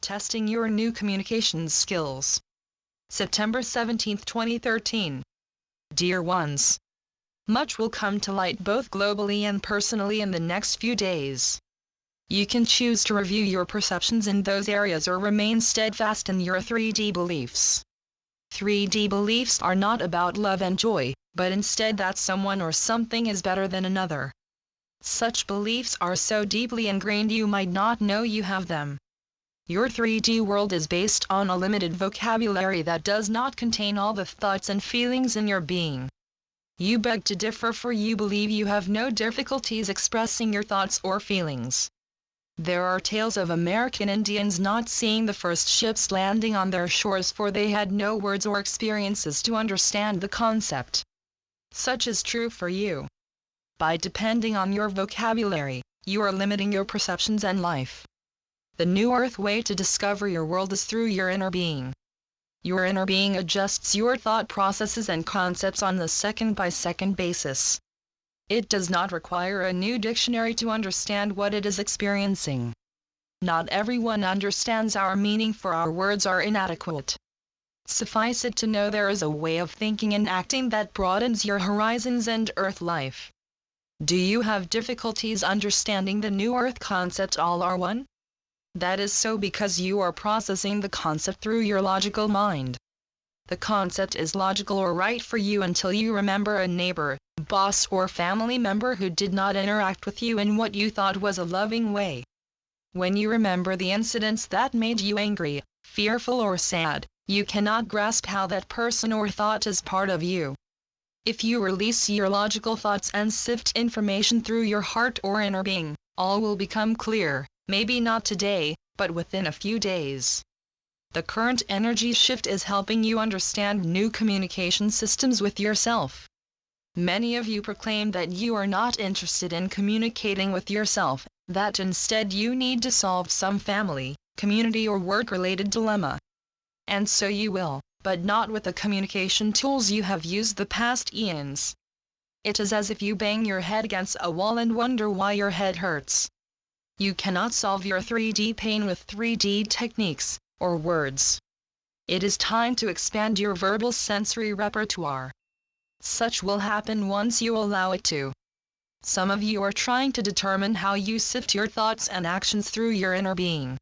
Testing your new communications skills. September 17, 2013. Dear ones, much will come to light both globally and personally in the next few days. You can choose to review your perceptions in those areas or remain steadfast in your 3D beliefs. 3D beliefs are not about love and joy, but instead that someone or something is better than another. Such beliefs are so deeply ingrained you might not know you have them. Your 3D world is based on a limited vocabulary that does not contain all the thoughts and feelings in your being. You beg to differ, for you believe you have no difficulties expressing your thoughts or feelings. There are tales of American Indians not seeing the first ships landing on their shores, for they had no words or experiences to understand the concept. Such is true for you. By depending on your vocabulary, you are limiting your perceptions and life. The new earth way to discover your world is through your inner being. Your inner being adjusts your thought processes and concepts on the second-by-second basis. It does not require a new dictionary to understand what it is experiencing. Not everyone understands our meaning, for our words are inadequate. Suffice it to know there is a way of thinking and acting that broadens your horizons and earth life. Do you have difficulties understanding the new earth concept, all are one? That is so because you are processing the concept through your logical mind. The concept is logical or right for you until you remember a neighbor, boss, or family member who did not interact with you in what you thought was a loving way. When you remember the incidents that made you angry, fearful, or sad, you cannot grasp how that person or thought is part of you. If you release your logical thoughts and sift information through your heart or inner being, all will become clear. Maybe not today, but within a few days. The current energy shift is helping you understand new communication systems with yourself. Many of you proclaim that you are not interested in communicating with yourself, that instead you need to solve some family, community, or work-related dilemma. And so you will, but not with the communication tools you have used the past eons. It is as if you bang your head against a wall and wonder why your head hurts. You cannot solve your 3D pain with 3D techniques, or words. It is time to expand your verbal sensory repertoire. Such will happen once you allow it to. Some of you are trying to determine how you sift your thoughts and actions through your inner being.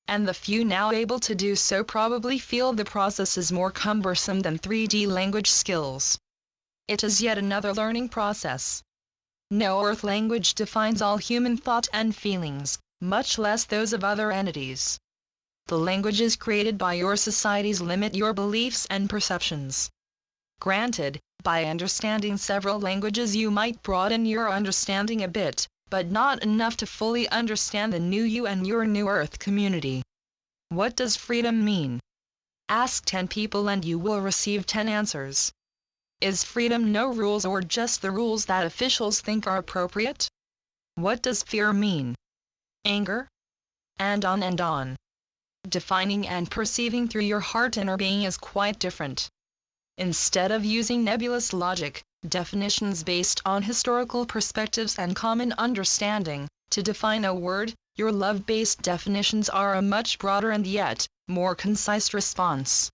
And the few now able to do so probably feel the process is more cumbersome than 3D language skills. It is yet another learning process. No earth language defines all human thought and feelings, much less those of other entities. The languages created by your societies limit your beliefs and perceptions. Granted, by understanding several languages you might broaden your understanding a bit, but not enough to fully understand the new you and your new earth community. What does freedom mean? Ask 10 people and you will receive 10 answers. Is freedom no rules, or just the rules that officials think are appropriate? What does fear mean? Anger? And on and on. Defining and perceiving through your heart inner being is quite different. Instead of using nebulous logic, definitions based on historical perspectives and common understanding, to define a word, your love-based definitions are a much broader and yet more concise response.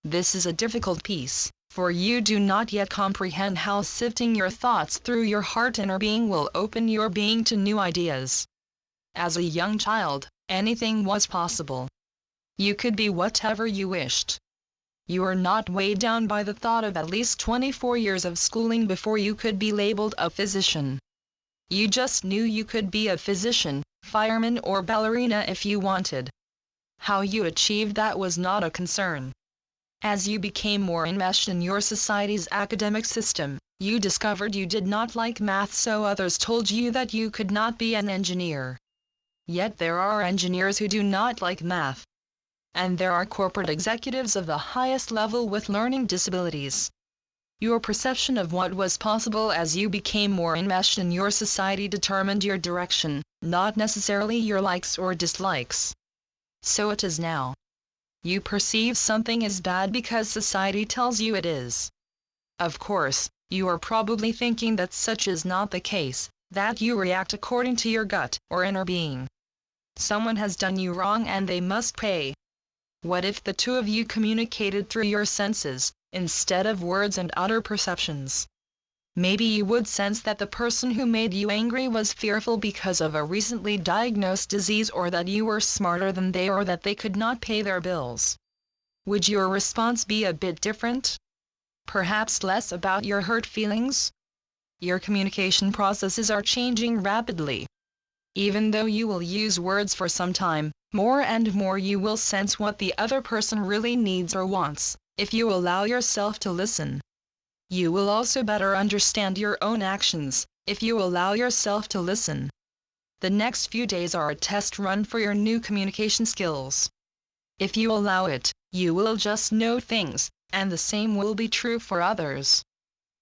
This is a difficult piece, for you do not yet comprehend how sifting your thoughts through your heart inner being will open your being to new ideas. As a young child, anything was possible. You could be whatever you wished. You were not weighed down by the thought of at least 24 years of schooling before you could be labeled a physician. You just knew you could be a physician, fireman, or ballerina if you wanted. How you achieved that was not a concern. As you became more enmeshed in your society's academic system, you discovered you did not like math, so others told you that you could not be an engineer. Yet there are engineers who do not like math. And there are corporate executives of the highest level with learning disabilities. Your perception of what was possible as you became more enmeshed in your society determined your direction, not necessarily your likes or dislikes. So it is now. You perceive something is bad because society tells you it is. Of course, you are probably thinking that such is not the case, that you react according to your gut or inner being. Someone has done you wrong and they must pay. What if the two of you communicated through your senses, instead of words and outer perceptions? Maybe you would sense that the person who made you angry was fearful because of a recently diagnosed disease, or that you were smarter than they, or that they could not pay their bills. Would your response be a bit different? Perhaps less about your hurt feelings? Your communication processes are changing rapidly. Even though you will use words for some time, more and more you will sense what the other person really needs or wants, if you allow yourself to listen. You will also better understand your own actions, if you allow yourself to listen. The next few days are a test run for your new communication skills. If you allow it, you will just know things, and the same will be true for others.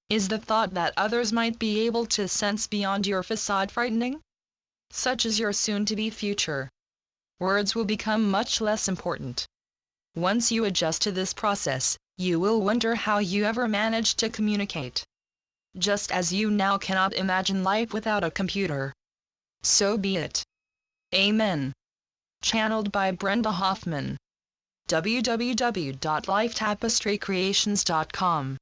Is the thought that others might be able to sense beyond your facade frightening? Such is your soon-to-be future. Words will become much less important. Once you adjust to this process, you will wonder how you ever managed to communicate. Just as you now cannot imagine life without a computer. So be it. Amen. Channeled by Brenda Hoffman. www.lifetapestrycreations.com